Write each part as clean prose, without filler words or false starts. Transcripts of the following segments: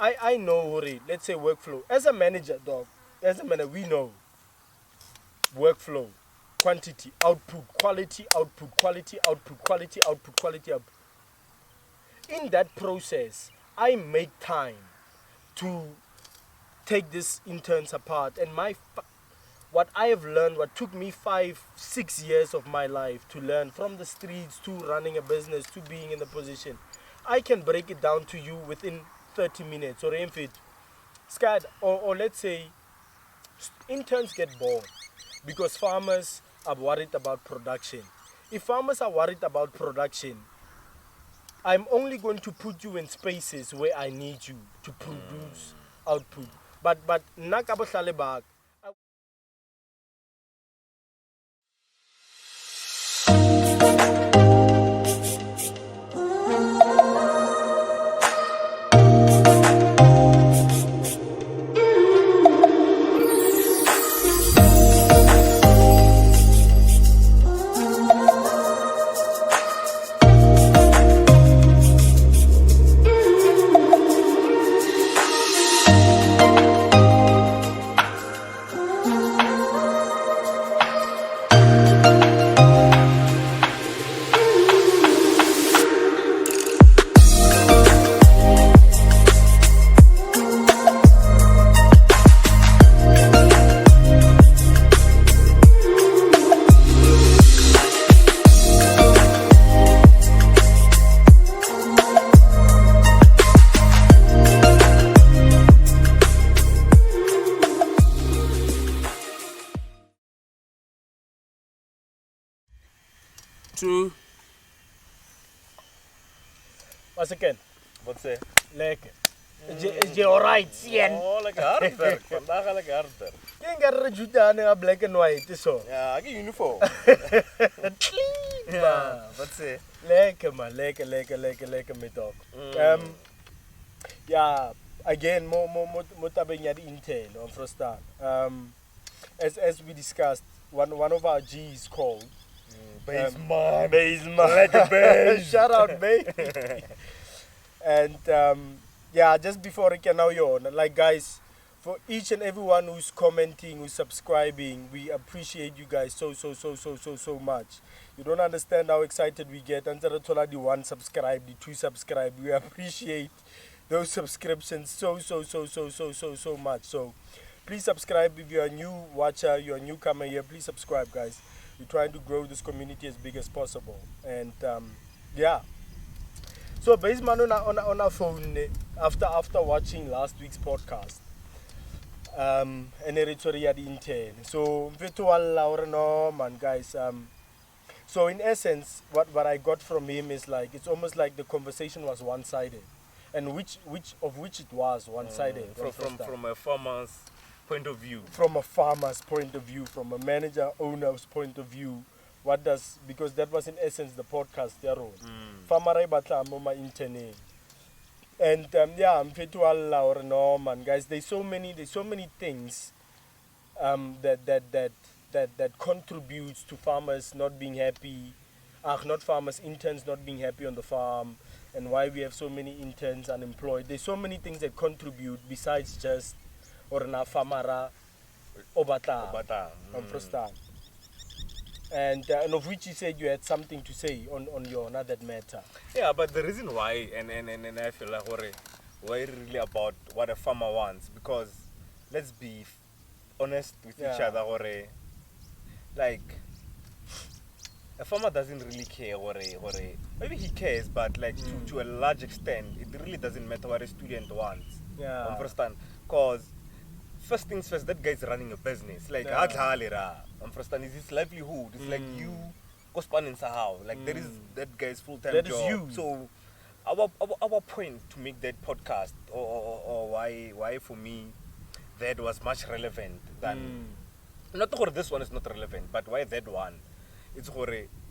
I know, Hori, let's say workflow. As a manager, dog, as a manager, we know workflow, quantity, output, quality, output, quality, output, quality, output, quality, output. In that process, I make time to take these interns apart. And what I have learned, what took me 5-6 years of my life to learn, from the streets to running a business to being in the position, I can break it down to you within 30 minutes or in fit. Scad, or let's say interns get bored because farmers are worried about production. If farmers are worried about production, I'm only going to put you in spaces where I need you to produce output. But nakabo bag. Two. Once again, Wat sê? lekker. Is jy alright, sien? Oh, lekker hard werk. Vandaag lekker hard werk. Jy gaan rejuta na black and white, so. Ja, ek het uniform. Ja, wat sê? Lekker man, lekker met dog. Yeah, again, mo tabeng ya di intern on Frostan. As we discussed, one of our G's called Baseman. Lekker base. Shout out, babe. And yeah, just before I can now like guys, for each and everyone who's commenting, who's subscribing, we appreciate you guys so much. You don't understand how excited we get. Until the 1 subscribe, the 2 subscribe, we appreciate those subscriptions so much. So please subscribe if you're a new watcher, you're a newcomer here. Please subscribe, guys. We're trying to grow this community as big as possible. And yeah. So based on our phone, after watching last week's podcast, and the intern. So man, guys. So in essence, what I got from him is like, it's almost like the conversation was one-sided, and which it was one-sided From a farmer's point of view. From a farmer's point of view, from a manager owner's point of view. Because that was in essence the podcast there. Farmer batla mo ma intern. And yeah, I'm no man, guys. There's so many things that contributes to farmers not being happy. Not farmers, interns not being happy on the farm, and why we have so many interns unemployed. There's so many things that contribute besides just or na farmera obata. And of which you said you had something to say on your another matter. Yeah, but the reason why, and I feel like why really about what a farmer wants, because let's be honest with each other, like a farmer doesn't really care, maybe he cares, but like to a large extent, it really doesn't matter what a student wants. Yeah. Understand? Because first things first, that guy's running a business. Like, understand? Is his livelihood? It's like you go span in Sahau. Like, there is that guy's full-time that job. Is you. So, our point to make that podcast, or why for me, that was much relevant than. Not that this one is not relevant, but why that one? It's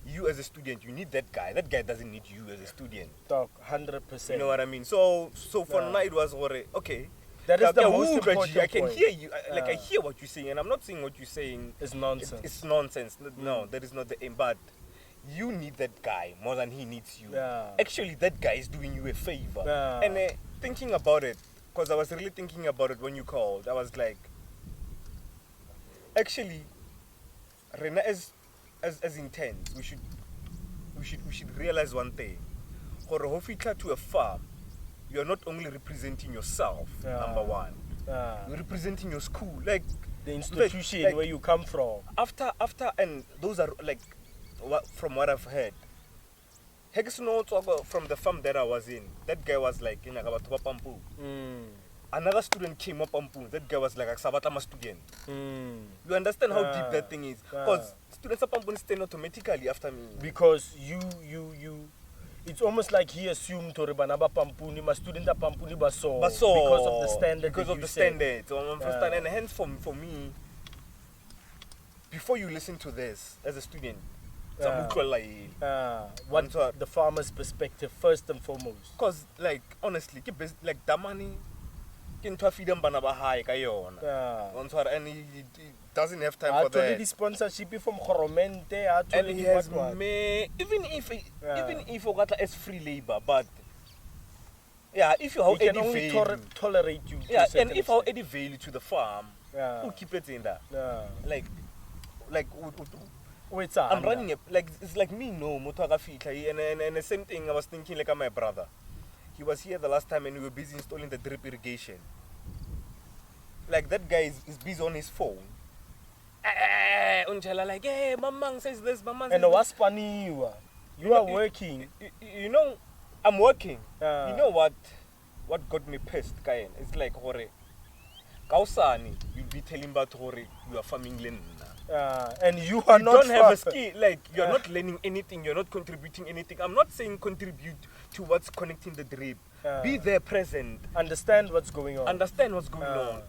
you as a student, you need that guy. That guy doesn't need you as a student. Talk 100%. You know what I mean? So for now it was okay. That is the most important I can point. hear you. Like I hear what you're saying, and I'm not saying what you're saying is nonsense. It's nonsense. No, that is not the aim. But you need that guy more than he needs you. Yeah. Actually, that guy is doing you a favor. Yeah. And thinking about it, because I was really thinking about it when you called. I was like, actually, Rena, as interns, we should realize one thing. For a to a farm, you are not only representing yourself, number one. You're representing your school, like the institution like, where you come from. After, and those are like, from what I've heard. From the farm that I was in, that guy was like, another student came up on Pumpu. That guy was like, I'm a student. You understand how deep that thing is? Because students up stand automatically after me. Because you it's almost like he assumed to Ribanaba Pampuni, my student at Pampuni Baso, because of the standard. Because of the standards. And hence for me, before you listen to this as a student, what the farmer's perspective first and foremost. Because like honestly, like the money can to feed them banaba high and he doesn't have time for that. The sponsorship from Khoromente, and he has made, even if you got as free labor, but yeah, if you have any value, tolerate you. Yeah, and if you have any value to the farm, who keep it in there? Like I'm running it like it's like me no motoga and the same thing I was thinking like my brother. He was here the last time and we were busy installing the drip irrigation. Like that guy is busy on his phone. Like, hey, Mamang says this, Mamang says and what's funny you are working. You know, I'm working. You know what got me pissed, Kayen? It's like hore. Kausani, you'll be telling about hore you are farming land. And you don't have a skill, like you're not learning anything, you're not contributing anything. I'm not saying contribute to what's connecting the drip. Be there present. Understand what's going on.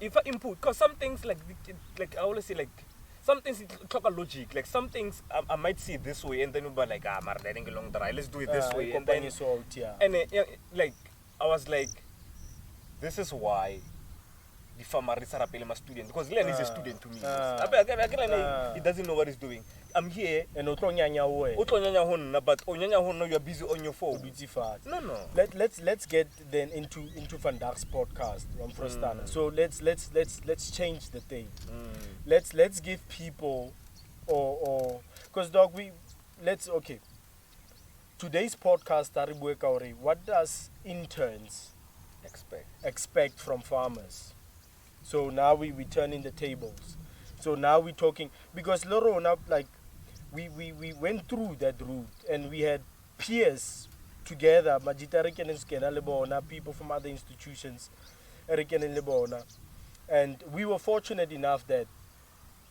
If I input, because some things like I always say, like some things talk a logic. Like some things I might see it this way and then we'll be like, let's do it this way. And then like I was like, this is why the farmer is a student, because Len is a student to me. He doesn't know what he's doing. I'm here and but you're busy on your phone. No. Let's get then into Van Dag's podcast from Frostana. So let's change the thing. Let's give people or because dog okay. Today's podcast what does interns expect from farmers? So now we turn in the tables. So now we're talking because Lorona, like we went through that route and we had peers together, Magitarikan and Skena Lebona, people from other institutions, Erican and Lebona. And we were fortunate enough that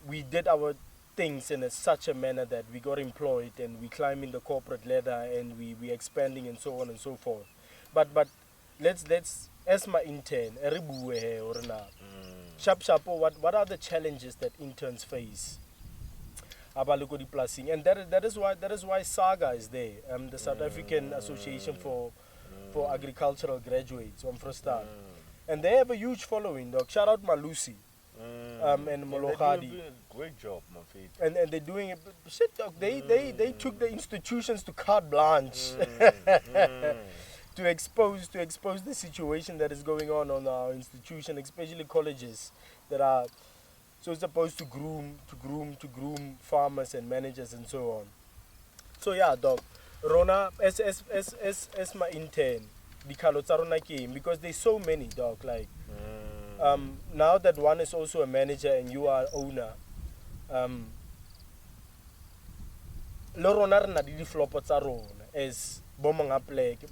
we did our things in such a manner that we got employed and we climbed in the corporate ladder and we expanding and so on and so forth. But let's as my intern, Sharp, what are the challenges that interns face? And that is why SAAGA is there, the South African Association for Agricultural Graduates from Frostan. And they have a huge following, dog. Shout out Malusi and Molokhadi. Great job, my feet. And they're doing it. Shit, dog. They took the institutions to carte blanche. To expose the situation that is going on our institution, especially colleges that are so supposed to groom farmers and managers and so on. So yeah, dog. Rona as my intern, because there's so many, dog. Like now that one is also a manager and you are owner, Lorona na di flop as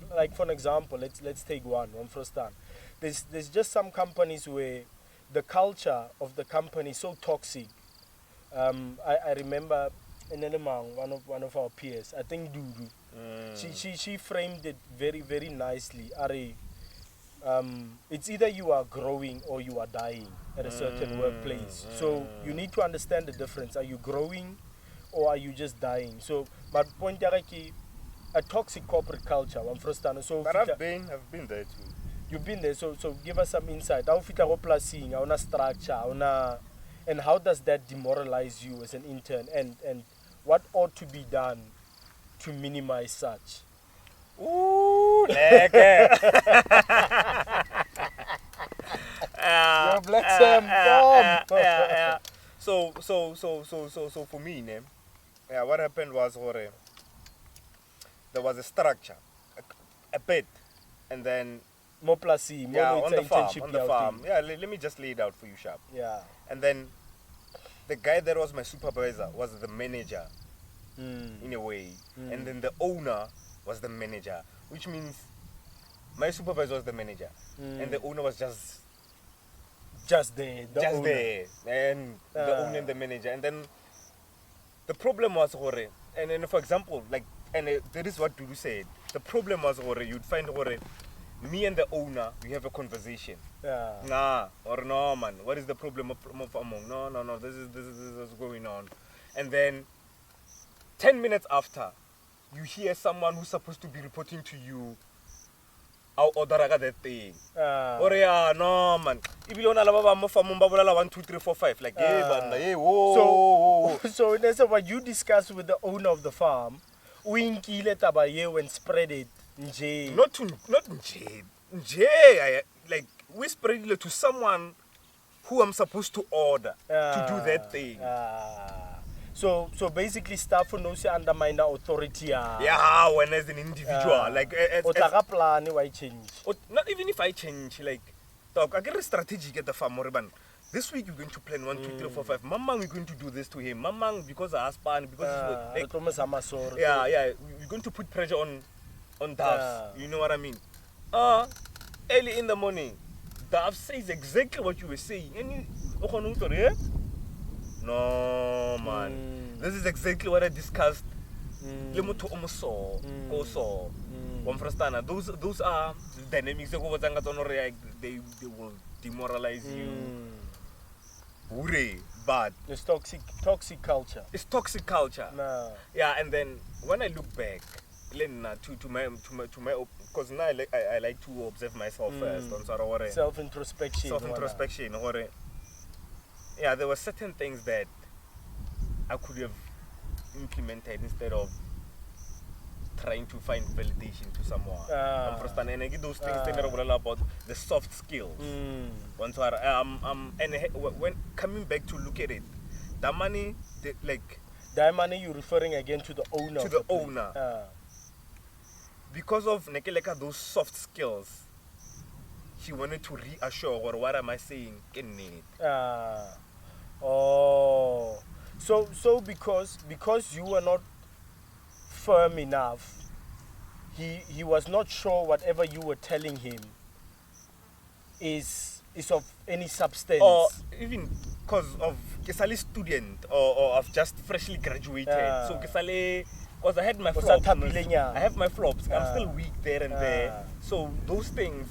like for an example, let's take one first time. There's just some companies where the culture of the company is so toxic. I remember one of our peers, I think Dudu. She framed it very, very nicely. It's either you are growing or you are dying at a certain workplace. So you need to understand the difference. Are you growing or are you just dying? So my point is a toxic corporate culture. So but I've been there too. You've been there, so give us some insight. How fit our structure, and how does that demoralize you as an intern? And what ought to be done to minimize such? Ooh, lekker. so for me, ne, yeah, what happened was there was a structure, a bed, and then Mo plasi, mo yeah, no on it's the a farm, internship on the ya farm. thing. Yeah, let me just lay it out for you, sharp. Yeah. And then the guy that was my supervisor was the manager in a way, and then the owner was the manager, which means my supervisor was the manager, and the owner was just there, there, and the owner and the manager. And then the problem was and then for example, like, and that is what Dudu said. The problem was you'd find me and the owner, we have a conversation. Yeah. Nah, or no, man. What is the problem of among? No. This is what's going on. And then 10 minutes after, you hear someone who's supposed to be reporting to you. I'll order that thing. Or yeah, no, man. If you don't allow me for 1, 2, 3, 4, 5, like, hey, whoa. So that's what you discussed with the owner of the farm. Winkile tabaye when spread it. Nje. Not Nje. Like, we spread it to someone who I'm supposed to order to do that thing. So basically staff who knows you undermine the authority. Yeah, when as an individual, like plan why change. Not even if I change, like, talk, I get a strategy at the farm, Moriban. This week we're going to plan 1, 2, 3, 4, 5. Mamang, we're going to do this to him. Mamang, because of husband, because like, we're going to put pressure on Dubs. You know what I mean? Early in the morning, Dubs says exactly what you were saying. And you, no, man. This is exactly what I discussed. Those are the dynamics they will demoralize you. But it's toxic culture. It's toxic culture. No. Yeah, and then when I look back, to my because now I like to observe myself first. Self-introspection. Yeah, there were certain things that I could have implemented instead of trying to find validation to someone. And I get those things about the soft skills. And when coming back to look at it, that money, you're referring again to the owner. To the owner. Because of those soft skills, he wanted to reassure, or what am I saying? So because you were not firm enough, he was not sure whatever you were telling him is of any substance. Or even because of Kesale student or I've just freshly graduated. So Kesale, because I had my flops. I have my flops. I'm still weak there and there. So those things,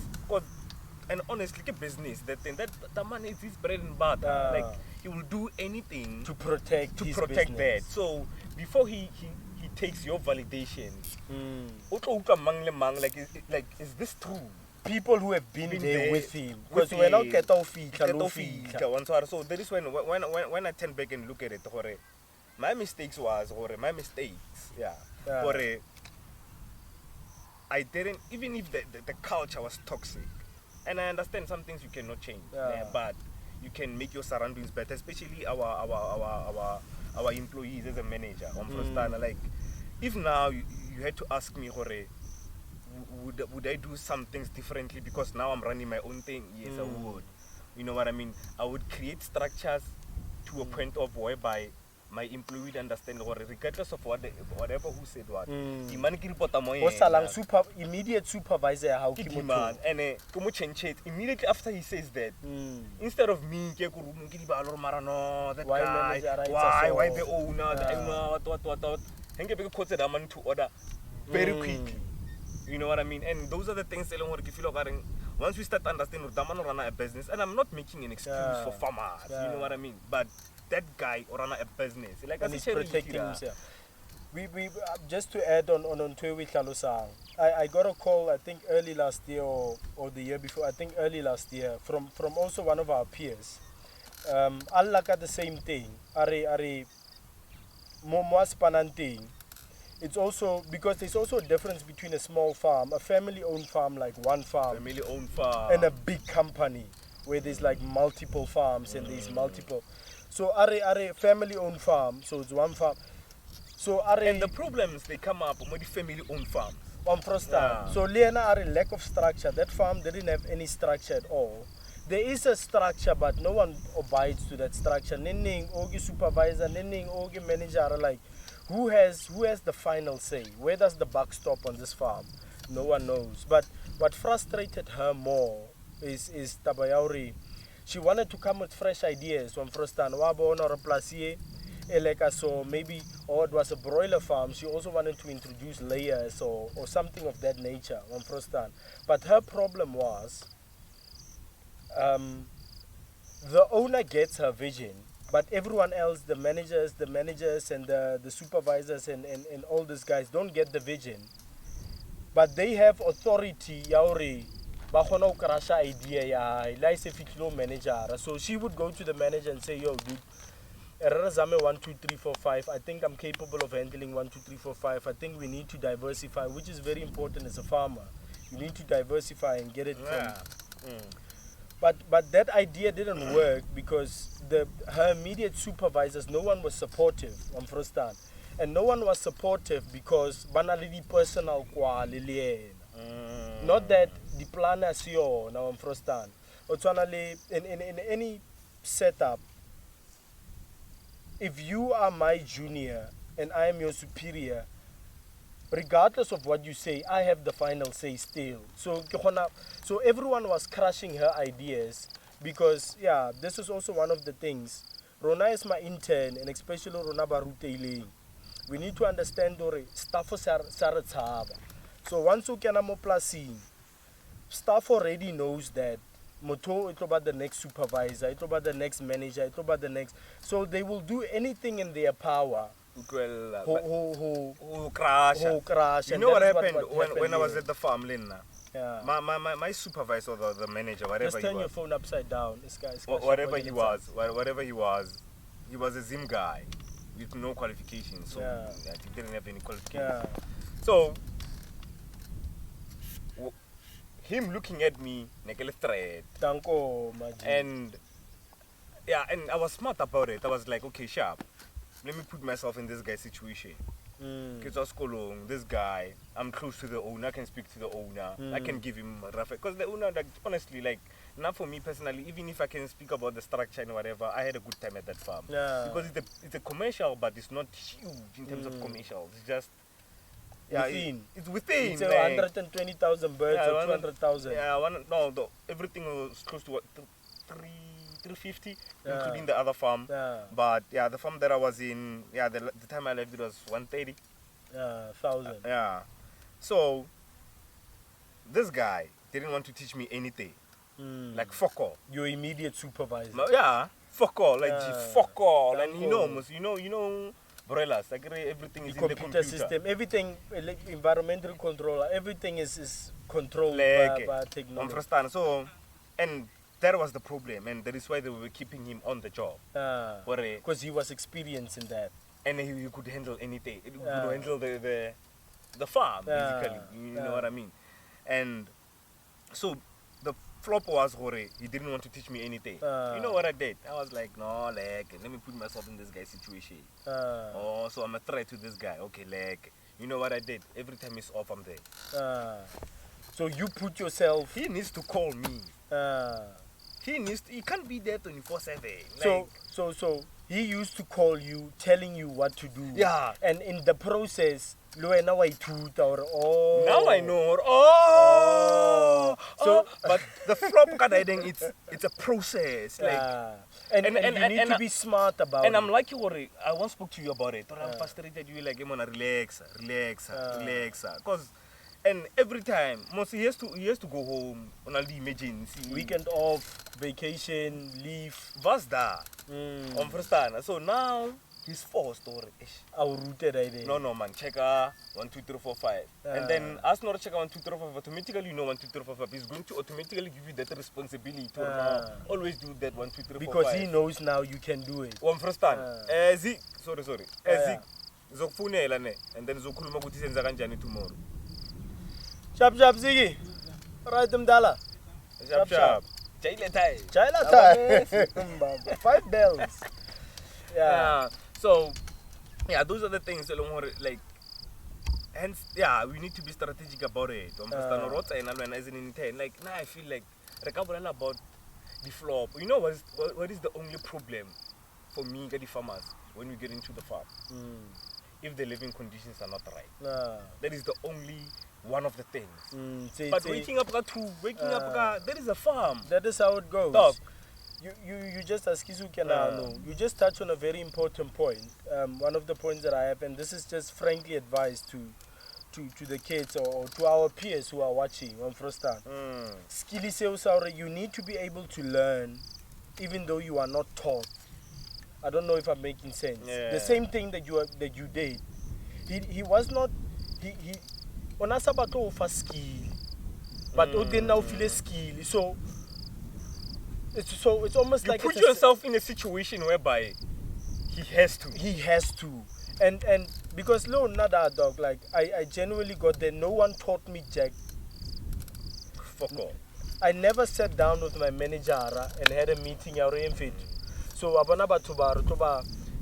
and honestly, a business, that man is his bread and butter. Like, he will do anything to protect that. So before he takes your validation, like, is this true? People who have been there with him, because we're not get off feet. So that is when I turn back and look at it, my mistakes. Yeah. I didn't, even if the culture was toxic, and I understand some things you cannot change, but you can make your surroundings better, especially our employees as a manager. Like, if now you had to ask me, would I do some things differently because now I'm running my own thing? Yes, I would. You know what I mean? I would create structures to a point of whereby my employee would understand, regardless of whatever who said what. Immediate supervisor, how man, and immediately after he says that, instead of me, that guy, why the owner, to order very quickly. You know what I mean? And those are the things once we start understanding run a business, and I'm not making an excuse for farmers, you know what I mean? But that guy run a business, like, and he's protecting himself. We just to add on Twiwi Kalusang, I got a call, I think early last year or the year before, I think early last year, from also one of our peers. Allah got the same thing. Are Pananting. It's also because there's also a difference between a small farm, a family-owned farm, like one farm, family-owned farm, and a big company. where there's like multiple farms and there's multiple. So are family-owned farm. So it's one farm. So and the problems they come up with the family-owned farms. So Liana are a lack of structure. That farm didn't have any structure at all. There is a structure, but no one abides to that structure. Ninning ogi supervisor, ninning ogi manager are like, who has the final say? Where does the buck stop on this farm? No one knows. But what frustrated her more is Tabayauri. She wanted to come with fresh ideas from Frostan. So maybe, or it was a broiler farm. She also wanted to introduce layers or something of that nature on Frostan. But her problem was the owner gets her vision, but everyone else, the managers and the supervisors and all these guys don't get the vision. But they have authority, yauri. Manager. So she would go to the manager and say, yo, dude, 1, 2, 3, 4, 5. I think I'm capable of handling 1, 2, 3, 4, 5. I think we need to diversify, which is very important as a farmer. You need to diversify and get it from. But that idea didn't work because her immediate supervisors, no one was supportive on Frostan. And no one was supportive because banality personal kwa lilien. Not that the plan is yo now on Frostan. In any setup, if you are my junior and I am your superior, regardless of what you say, I have the final say still. So everyone was crushing her ideas because, yeah, this is also one of the things. Rona is my intern, and especially Rona Baruteiling. We need to understand the staff for Sarataba. So once you can plasing, staff already knows that. Moto, it's about the next supervisor, it's about the next manager, it's about the next. So they will do anything in their power. Who crash. You know what happened when I was at the farm, Linna? Yeah. My supervisor, the manager, whatever Just turn your phone upside down. This guy's whatever he was, he was a Zim guy with no qualifications. So he didn't have any qualifications. Yeah. So him looking at me, threat. And yeah, and I was smart about it. I was like, okay, sharp. Let me put myself in this guy's situation. This guy, I'm close to the owner, I can speak to the owner, I can give him a rough. Because the owner, like, honestly, like, not for me personally, even if I can speak about the structure and whatever, I had a good time at that farm. Yeah. Because it's a commercial, but it's not huge in terms of commercial. It's just, it's within. It's 120,000 birds or 200,000. Yeah, everything was close to what, 350, including the other farm. Yeah. But yeah, the farm that I was in, the time I left it was 130. Thousand. So this guy didn't want to teach me anything. Like fuck all. Your immediate supervisor. Fuck all. Like fuck all. And you know, broilers, like everything is in the computer system. Everything, like environmental controller, everything is controlled by technology. So, and that was the problem, and that is why they were keeping him on the job. Because he was experienced in that. And he could handle anything. He could handle the farm, basically. You know what I mean? And so the flop was, he didn't want to teach me anything. You know what I did? I was like, no, let me put myself in this guy's situation. So I'm a threat to this guy. Okay, you know what I did? Every time he's off, I'm there. So you put yourself... He needs to call me. He can't be there 24/7. So he used to call you, telling you what to do. Yeah. And in the process, now I know. But the flop guiding, it's a process. And you need to be smart about it. And I'm like, I once spoke to you about it. I'm frustrated. You like, I'm gonna relax. Because and every time, mostly he has to go home on a emergency. Weekend off, vacation, leave. What's that? On first time. So now he's forced or No man, check 1, 2, 3, 4, 5. And then as not check 1, 2, 3, 4, 5, automatically you know 1, 2, 3, 4, 5. He's going to automatically give you that responsibility to always do that 1, 2, 3, 4, 5. Because he knows now you can do it. On first time. Sorry. Zokufunela ne, and then zokhuluma ukuthi senza kanjani tomorrow. Sharp, Ziggy. Right, Mdala. Sharp. China time. 5 bells. Yeah. So, yeah, those are the things like. Hence, yeah, we need to be strategic about it. As an intern, like now I feel like about the flop. You know what is the only problem for me, the farmers, when we get into the farm? If the living conditions are not right. That is the only one of the things. But waking up at 2, that is a farm. That is how it goes. Dog. You just you just touch on a very important point. One of the points that I have, and this is just frankly advice to the kids or to our peers who are watching on Frostan. You need to be able to learn even though you are not taught. I don't know if I'm making sense. Yeah. The same thing that you did. He was not he on asabato for skill. But didn't now feel a skill. So it's almost you like put yourself in a situation whereby he has to. And because nada dog, like I genuinely got there. No one taught me jack. Fuck off. I never sat down with my manager and had a meeting so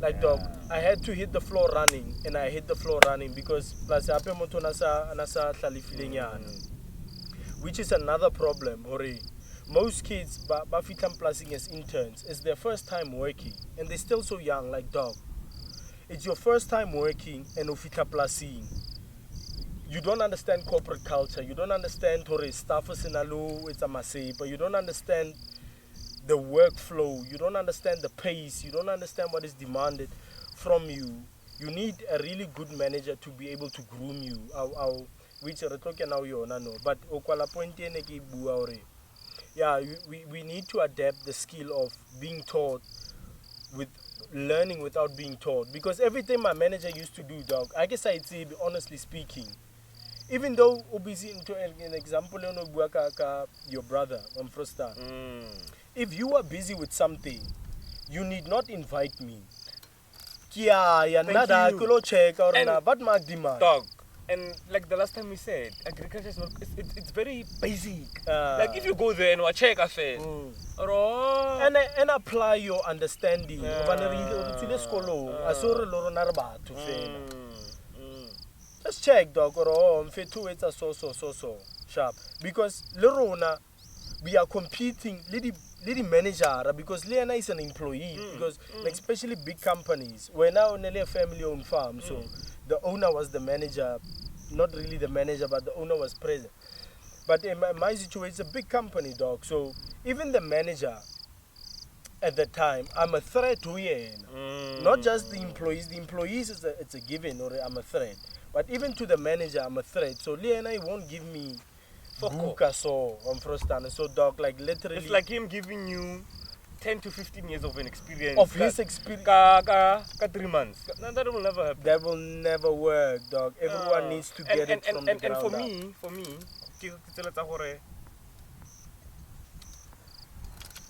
like dog, I had to hit the floor running, and I hit the floor running because which is another problem. Most kids plasing as interns, it's their first time working and they're still so young. Like dog, it's your first time working and ufita plasing. You don't understand corporate culture, you don't understand staff is in it's a masepa, you don't understand the workflow, you don't understand the pace, you don't understand what is demanded from you. You need a really good manager to be able to groom you. Which are talking now but yeah, we need to adapt the skill of being taught with learning without being taught, because everything my manager used to do, dog, I guess I'd say, honestly speaking, even though busy into an example your brother if you are busy with something, you need not invite me. Check or but mark demand. Dog. And like the last time we said, agriculture is not. It's very basic. Like if you go there and check affair, and apply your understanding. Just check, dog. It's a so sharp, because Lerona, we are competing. Lady manager, because Leona is an employee, because like, especially big companies, we're now only a family-owned farm, so the owner was the manager, not really the manager, but the owner was present. But in my situation, it's a big company, dog, so even the manager at the time, I'm a threat to him. Not just the employees. The employees it's a given, or I'm a threat, but even to the manager, I'm a threat. So Leona won't give me so dog, like literally it's like him giving you 10 to 15 years of an experience of his experience 3 months. That will never happen. That will never work, dog. Everyone needs to get it from the ground and up. for me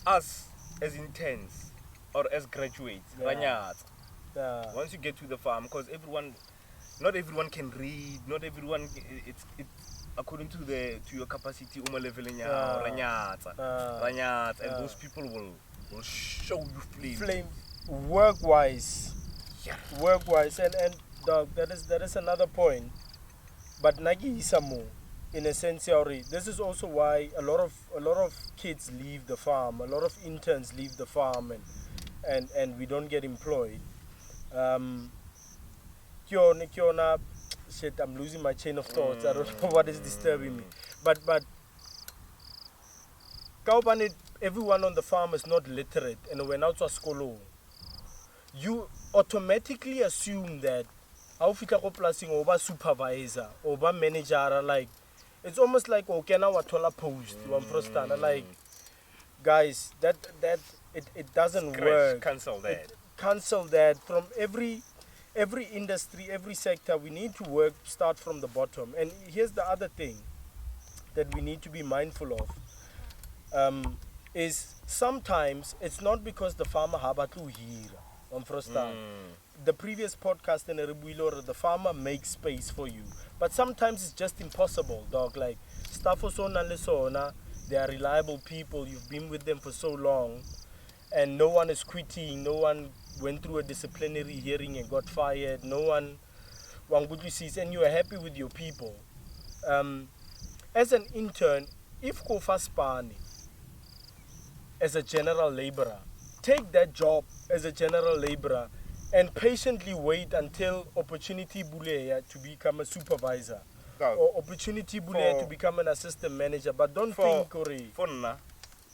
us as interns or as graduates, once you get to the farm, because not everyone can read, not everyone it's according to your capacity, and those people will show you flame. Work-wise, and dog, that is another point. But nagi isamo, in a sense, this is also why a lot of kids leave the farm, a lot of interns leave the farm, and we don't get employed. Shit, I'm losing my chain of thoughts. I don't know what is disturbing me. But everyone on the farm is not literate, and when out to school, you automatically assume that how fika go plasing over supervisor, over manager, like it's almost like okay now watola post one prostana, like guys, that it doesn't work. Cancel that from every industry, every sector. We need to start from the bottom. And here's the other thing that we need to be mindful of, is sometimes it's not because the farmer habatu here on Frostan. The previous podcast in Rebuilo, the farmer makes space for you, but sometimes it's just impossible, dog. Like stuff was on They are reliable people. You've been with them for so long, and no one is quitting. No one went through a disciplinary hearing and got fired. No one, and you are happy with your people. As an intern, if go fast as a general laborer, take that job as a general laborer and patiently wait until opportunity buleya to become a supervisor or opportunity buleya to become an assistant manager. But don't think, for now,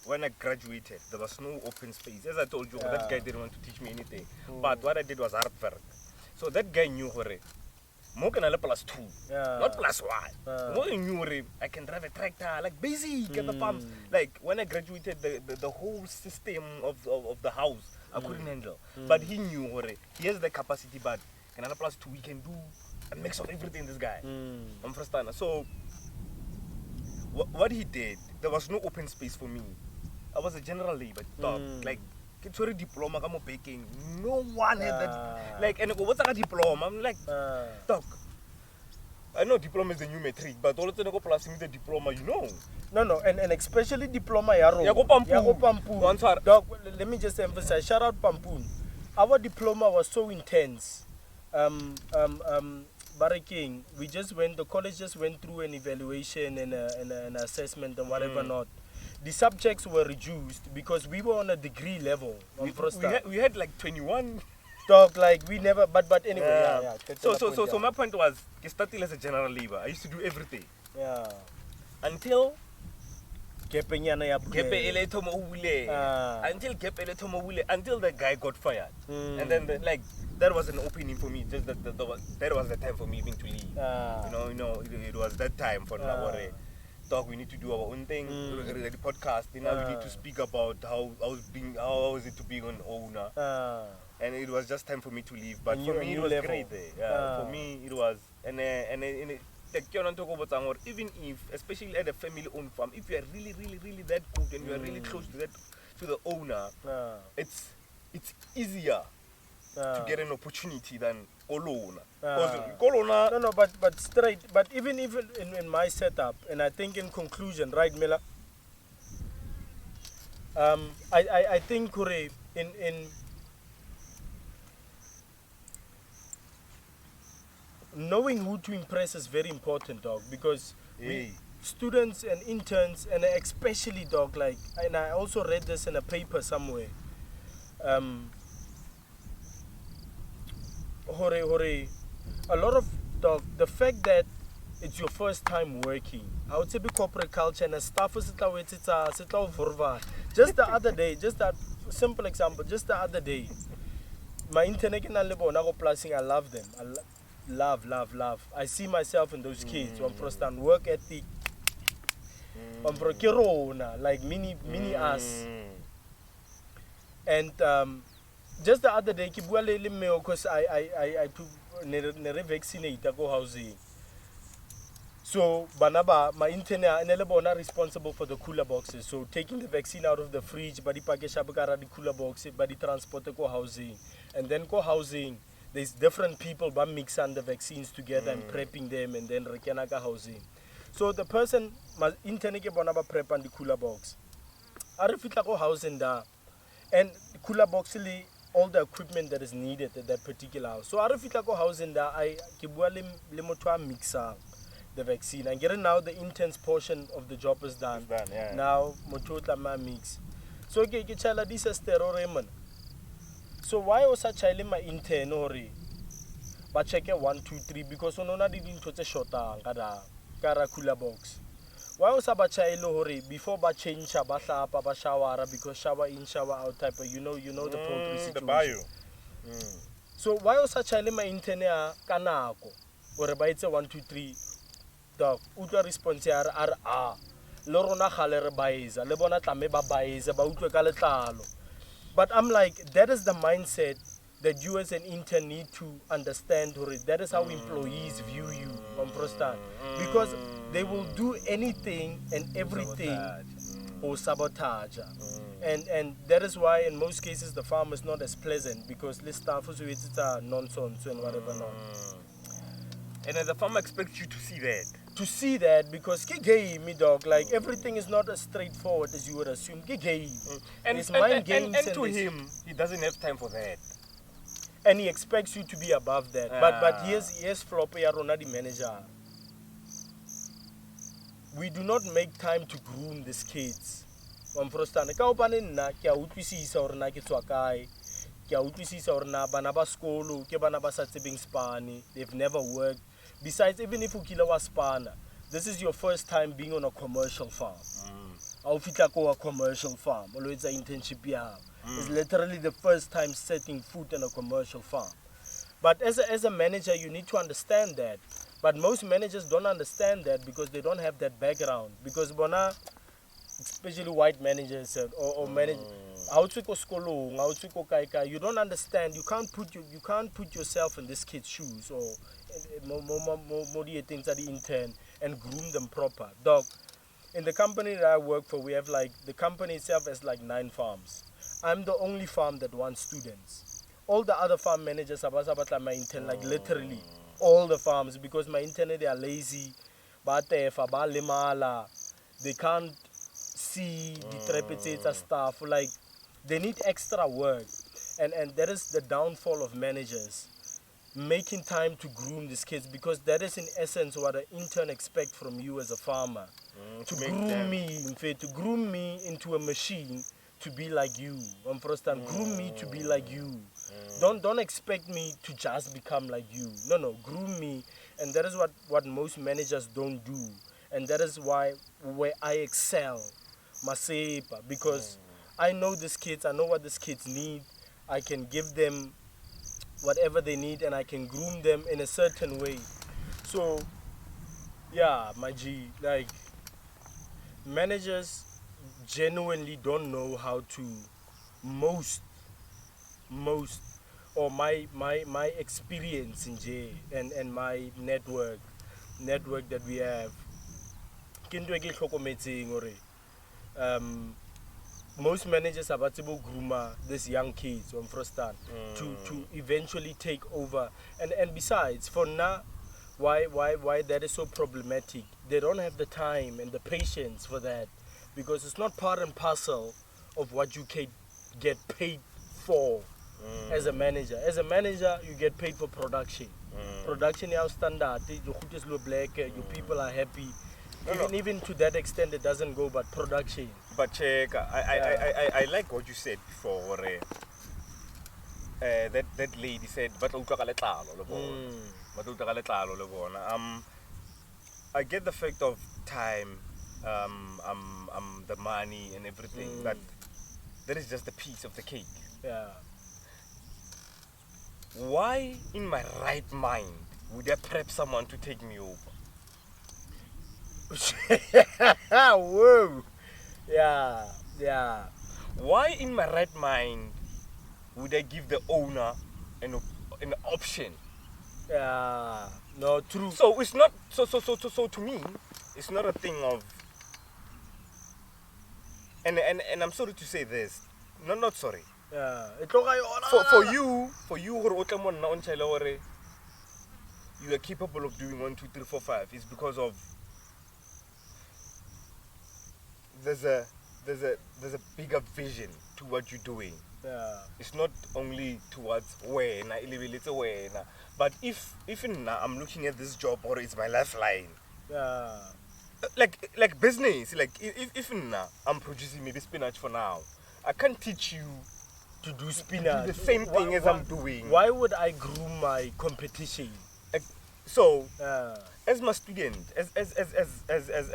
when I graduated, there was no open space. As I told you, that guy didn't want to teach me anything. But what I did was hard work. So that guy knew more than a plus 2, not plus 1. More than knew I can drive a tractor, like basic, get the pumps. Like when I graduated, the whole system of the house, I couldn't handle. But he knew he has the capacity, but another plus 2 we can do a mix of everything, this guy. I'm first time. So what he did, there was no open space for me. I was a general labor dog. Like it's already diploma, I'm baking. No one had that. Like, and what's a diploma? I'm like, dog. I know diploma is the new metric, but all of the plus the diploma, you know. No, and especially diploma Pampoon. Dog, let me just emphasize. Shout out Pampoon. Our diploma was so intense. Baraking, the college just went through an evaluation and an assessment and whatever not. The subjects were reduced because we were on a degree level. We had like 21. Dog, like we never, but anyway, So my point was, I started as a general labor. I used to do everything. Yeah. Until until the guy got fired, and then that was an opening for me. Just that was the time for me even to leave. You know, it was that time for Nabore. Dog, we need to do our own thing. The podcast. We need to speak about how is it to be an owner. And it was just time for me to leave. But for me, it was great there. For me, it was even if, especially at a family-owned farm, if you are really, really, really that good and you are really close to the owner, it's easier to get an opportunity than Kolona. No, but straight. But even in my setup, and I think in conclusion, right, Mela? I think Kure in knowing who to impress is very important, dog, because students and interns, and especially, dog, like, and I also read this in a paper somewhere, a lot of, dog, the fact that it's your first time working, I would say be corporate culture and staff is just the other day, just that simple example, just the other day, my internet and I love them. Love. I see myself in those kids. One first and work ethic. One for Kirona, like mini us. And just the other day, because I took vaccinate go housing. So Banaba, my internet and responsible for the cooler boxes. So taking the vaccine out of the fridge, but the package the cooler box, but the transport go housing, and then go housing. There's different people but mixing the vaccines together and prepping them, and then rekenaka housing. So the person must internet bonaba prep and the cooler box. Arifita go housing da, and cooler box all the equipment that is needed at that particular house. So Arifita go housing da, I kibua limotwa mixa the vaccine. And getting now the intense portion of the job is done. Now motota ma mix. So okay, chala this is terrorism. So why was a child in my intern or but check 1, 2, 3 because on didn't touch a shot cara cooler box. Why was a child hurry before ba change ba shower because shower in shower out type of you know the poultry situation. So why was a child in my intern kanako or by it's a 1, 2, 3 dog uta response are lorona khalere baeza le bona tlame ba baeza ba utlwe ka letlalo. But I'm like, that is the mindset that you as an intern need to understand. That is how employees view you on Prostan. Because they will do anything and everything or sabotage. And that is why in most cases the farm is not as pleasant because the staff is nonsense and whatever not. And the farmer expects you to see that. to see that, because ke game, dog, like everything is not as straightforward as you would assume. Ke game. And, It's and, mind and, games and and to this- him, he doesn't have time for that. and he expects you to be above that. But here's flop ya rona di manager. We do not make time to groom these kids. Wa mfrostana ka opane nna ke a utlwisisa hore na ke tswa kae. Ke a utlwisisa hore na bana ba sekolo ke bana ba sa tsebeng Spane. They've never worked. Besides, even if ukile wa Spana, this is your first time being on a commercial farm. Au fitla ko a commercial farm, o lo etsa internship ya hao. It's literally the first time setting foot on a commercial farm. But as a manager, you need to understand that. But most managers don't understand that because they don't have that background. Because bona, especially white managers or manage, you don't understand. You can't put yourself in this kid's shoes or things at the intern and groom them proper. Dog, in the company that I work for, we have like, the company itself has like 9 farms. I'm the only farm that wants students. All the other farm managers are my intern, like literally all the farms, because my intern, they are lazy, they can't see the trapezeta stuff, like they need extra work. And that is the downfall of managers, making time to groom these kids, because that is in essence what an intern expects from you as a farmer. To groom me into a machine to be like you. Groom me to be like you. Don't expect me to just become like you. No, groom me. And that is what most managers don't do. And that is where I excel, Masepa, because I know these kids, I know what these kids need. I can give them whatever they need and I can groom them in a certain way. So yeah, my G, like, managers genuinely don't know how to most or my experience in J and my network that we have, most managers are about to groomer these young kids on first stand to eventually take over. And besides, for now, why that is so problematic, they don't have the time and the patience for that, because it's not part and parcel of what you get paid for as a manager. As a manager, you get paid for production. Production is standard, your hood is low black, your people are happy. Even to that extent it doesn't go, but production. But check, I like what you said before. That lady said, I get the fact of time, the money and everything, but that is just a piece of the cake. Yeah. Why in my right mind would I prep someone to take me over? Whoa. Yeah. Why in my right mind would I give the owner an option? Yeah. No, true. So it's not so to me, it's not a thing of, and I'm sorry to say this. No, not sorry. Yeah. For you, you are capable of doing 1, 2, 3, 4, 5. It's because of there's a bigger vision to what you're doing. Yeah. It's not only towards where, but if I'm looking at this job or it's my lifeline. Yeah. Like business, like if I'm producing maybe spinach for now, I can't teach you To do spinach. do the same thing as I'm doing. Why would I groom my competition? So Yeah. as my student, as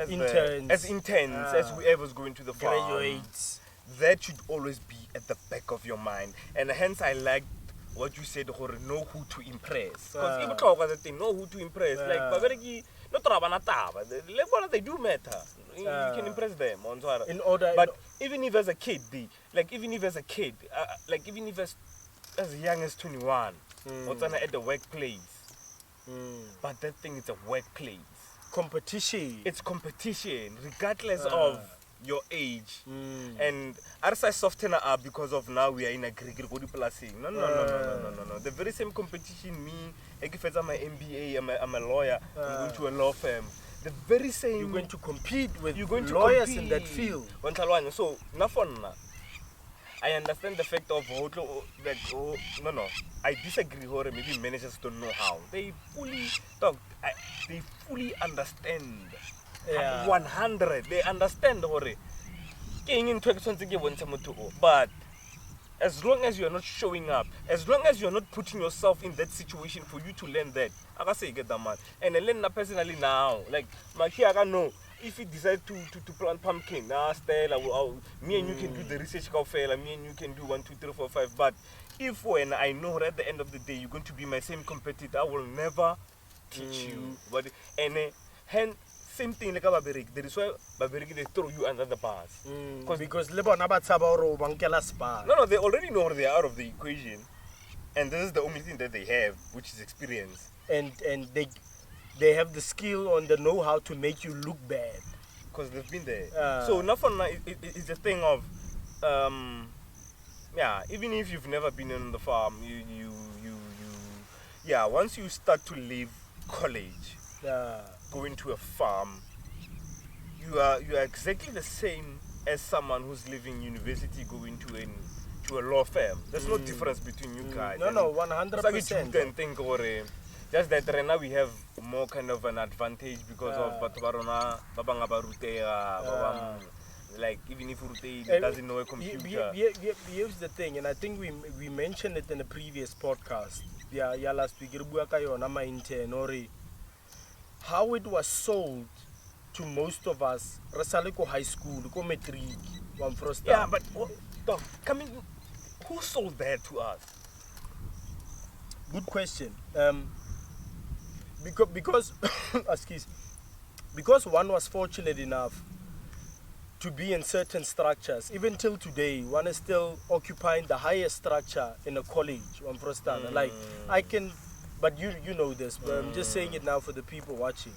Interns. as interns, as whoever's going to the farm, Graduates. that should always be at the back of your mind. And hence I liked what you said, or know who to impress. Because even talk about the thing, know who to impress. Like not they do matter. You can impress them on In order, but even if as a kid, even if as young as 21, what's at the workplace. But that thing is a workplace. competition. It's competition, regardless of your age. And I soften it up because of now we are in a No. The very same competition me, if I'm an MBA, I'm a lawyer, I'm going to a law firm. the very same. You're going to compete with You're going to lawyers compete. in that field. So, I understand the fact of that. No, I disagree. Or maybe managers don't know how. They fully talk. They fully understand. Yeah. 100. They understand. But as long as you're not showing up, as long as you're not putting yourself in that situation for you to learn that, I can say get that man. And I learn that personally now. Like, I can know if you decide to plant pumpkin, me and you can do the research, me and you can do 1, 2, 3, 4, 5. But if when I know at the end of the day you're going to be my same competitor, I will never teach you. But hence, same thing like Baberik. That is why Baberik they throw you under the bus. Because no, they already know they are out of the equation, and this is the only thing that they have, which is experience. And they have the skill and the know-how to make you look bad. Because they've been there. So now for now, it's a thing of, even if you've never been on the farm, once you start to leave college, going to a farm, you are exactly the same as someone who's leaving university going to a law firm. There's no difference between you guys. No, 100%. Just that right now we have more kind of an advantage because of like even if Rute doesn't know a computer. Here's the thing, and I think we mentioned it in a previous podcast. Last week, Intern, how it was sold to most of us, Rasaleko High School, matric, one first. Yeah, but who sold that to us? Good question. Because because one was fortunate enough to be in certain structures. Even till today, one is still occupying the highest structure in a college. Like I can, but you know this. But I'm just saying it now for the people watching.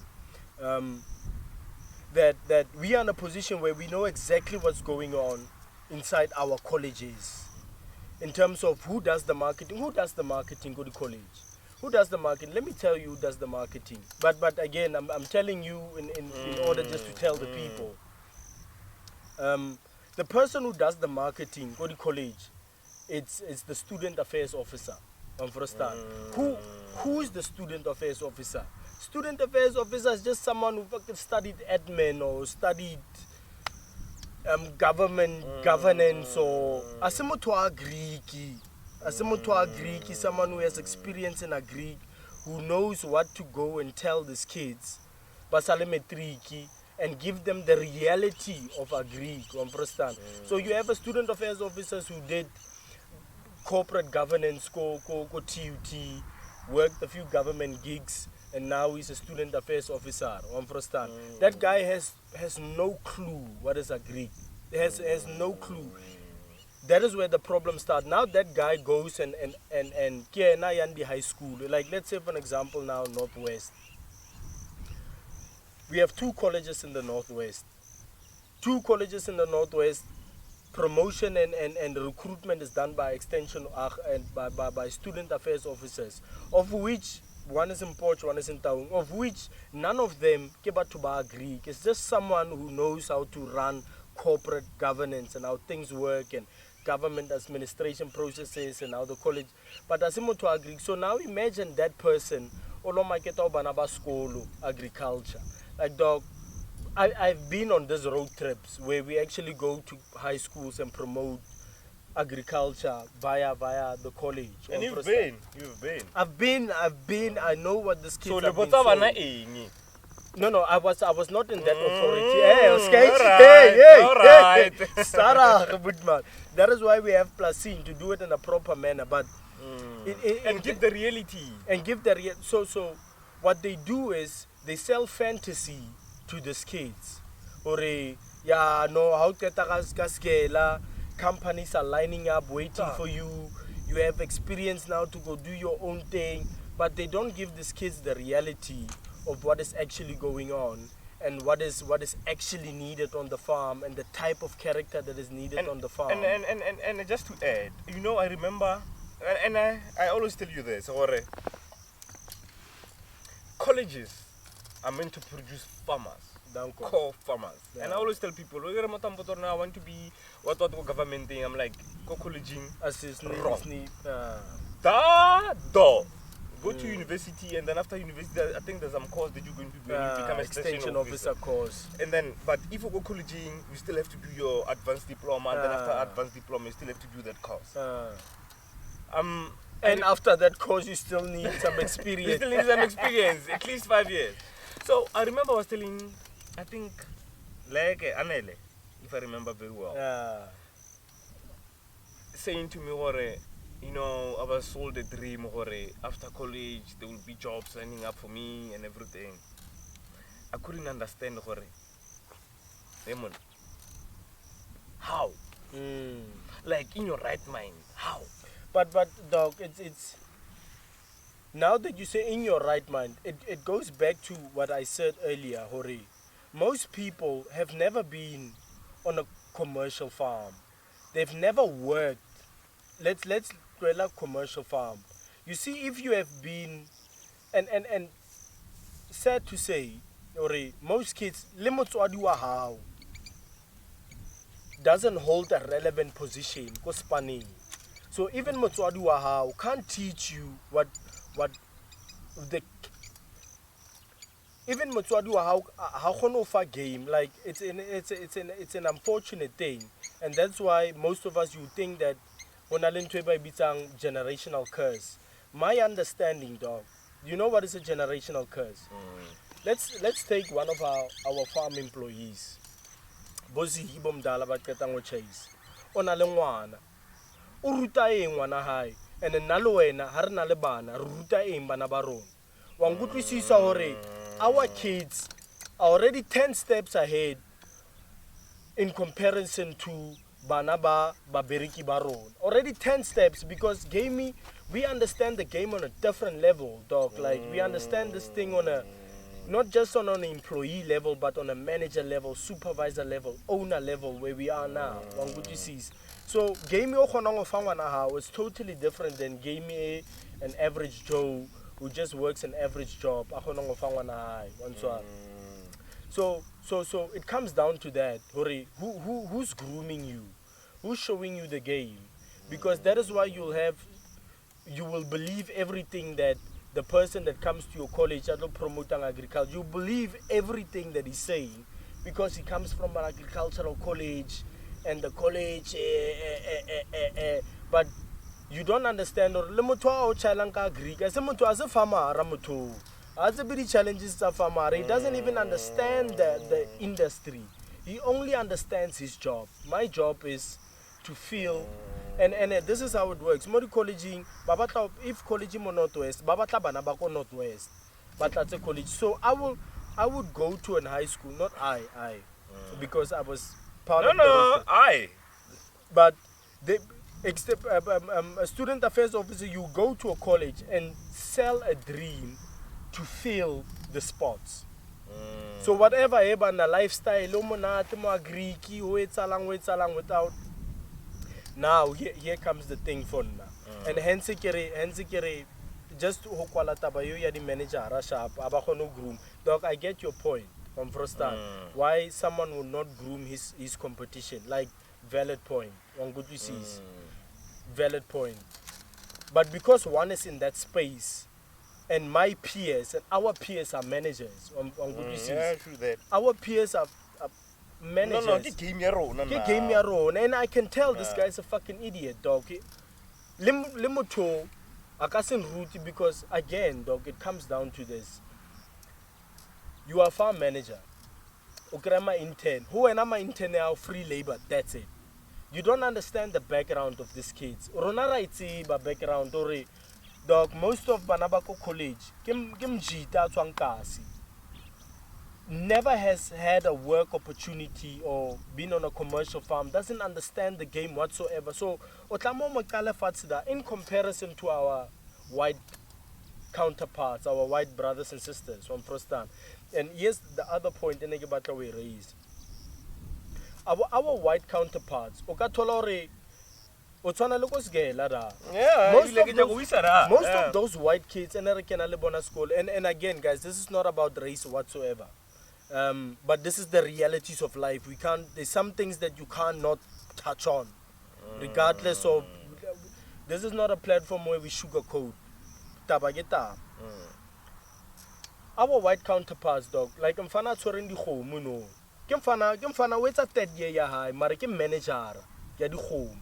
That we are in a position where we know exactly what's going on inside our colleges, in terms of who does the marketing. Who does the marketing? Go to college. Who does the marketing? Let me tell you who does the marketing. But again, I'm telling you in order just to tell the people. The person who does the marketing, go to college, it's the student affairs officer. Who is the student affairs officer? Student affairs officer is just someone who fucking studied admin or studied governance or someone who has experience in agri, who knows what to go and tell these kids, and give them the reality of agri. So you have a student affairs officers who did corporate governance, TUT, worked a few government gigs, and now he's a student affairs officer. That guy has no clue what is agri. Has no clue. That is where the problem starts. Now that guy goes and Yandi High School, like let's say for an example now Northwest. We have two colleges in the Northwest. Promotion and recruitment is done by extension and by student affairs officers, of which one is in Poch, one is in Town, of which none of them agree. It's just someone who knows how to run corporate governance and how things work and government administration processes and how the college. But to agree. So now imagine that person, agriculture. Like dog, I've been on these road trips where we actually go to high schools and promote agriculture via the college. And you've been. I've been. I know what the kids so have been sold. No, I was not in that authority. Hey, Sarah, man. That is why we have Placine to do it in a proper manner, but and give the reality. So what they do is they sell fantasy to the kids. How companies are lining up waiting for you. You have experience now to go do your own thing, but they don't give these kids the reality of what is actually going on and what is actually needed on the farm and the type of character that is needed on the farm. And just to add, I remember, and I always tell you this, colleges I'm meant to produce farmers. Danko. Core farmers. Yeah. And I always tell people, I want to be what government thing. I'm like, go college. Wrong. Go to university, and then after university, I think there's some course that you're going to do, and you become an extension officer course. And then, but if you go college, you still have to do your advanced diploma, and then after advanced diploma, you still have to do that course. And after that course, you still need some experience. You still need some experience, at least 5 years. So I remember I was telling, I think, like Anele, if I remember very well, saying to me, you know, I was sold a dream, after college there will be jobs lining up for me and everything. I couldn't understand, Raymond, how? Like in your right mind, how? But dog, it's now that you say in your right mind, it goes back to what I said earlier, Hore. Most people have never been on a commercial farm. They've never worked. Let's dwell a commercial farm. You see, if you have been, and sad to say, Hore, most kids, how doesn't hold a relevant position. So even motswadi wa hao can't teach you what the even motswadi wa hao how kgone fa game. Like it's an unfortunate thing, and that's why most of us, you think that hona le ntwe ba bitsang generational curse. My understanding, dog, you know what is a generational curse? Let's take one of our farm employees. Bosi ibomdala ba qeta ngo chase. Ona le ngwana. O ruta eng ngwana hae, and nna le wena ha re na le bana re ruta eng bana ba rona. Wa nkutlwisisa hore our kids are already 10 steps ahead in comparison to bana ba bereki ba rona. Already 10 steps, because gaming, we understand the game on a different level, dog. Like we understand this thing on a not just on an employee level, but on a manager level, supervisor level, owner level, where we are now. So gaming is totally different than gaming an average Joe who just works an average job. So it comes down to that. Who's grooming you? Who's showing you the game? Because that is why you will believe everything that the person that comes to your college at promoting agriculture, you believe everything that he's saying, because he comes from an agricultural college, and the college, but you don't understand. Or le motho a chalang ka agri, as a motho as a farmer, as a big challenges a farmer, he doesn't even understand the industry. He only understands his job. My job is to feel. And this is how it works. Mori college, if college mo Northwest, babata bana bako Northwest, but that's a college. So I would go to an high school, not because I was part of the But a student affairs officer, you go to a college and sell a dream to fill the spots. So whatever the lifestyle, without. Now here comes the thing for now. And hence just the manager groom. Dog, I get your point from first time. Why someone will not groom his competition. Like valid point. On good you see. Valid point. But because one is in that space, and my peers and our peers are managers on good you see. Yeah, true that. Our peers are managers. No, he gave me your own. And I can tell this guy's a fucking idiot, dog. Limoto, I can't root, because again, dog, it comes down to this. You are a farm manager. Okrama intern. Who and I'm intern now, free labor, that's it. You don't understand the background of these kids. Ronara iti ba background ore. Dog, most of Banabako College, kim jita twangkasi. Never has had a work opportunity or been on a commercial farm, doesn't understand the game whatsoever. So, in comparison to our white counterparts, our white brothers and sisters from Prostan. And here's the other point that we raised. Our white counterparts, Yeah, Most of those white kids and school, and again guys, this is not about race whatsoever. But this is the realities of life. There's some things that you cannot touch on, regardless of. This is not a platform where we sugarcoat. Tabageta. Our white counterparts, dog, like mfana tshwereng dikgomo no. Ke mfana o etsa third year ya hae, mara ke manager ya dikgomo.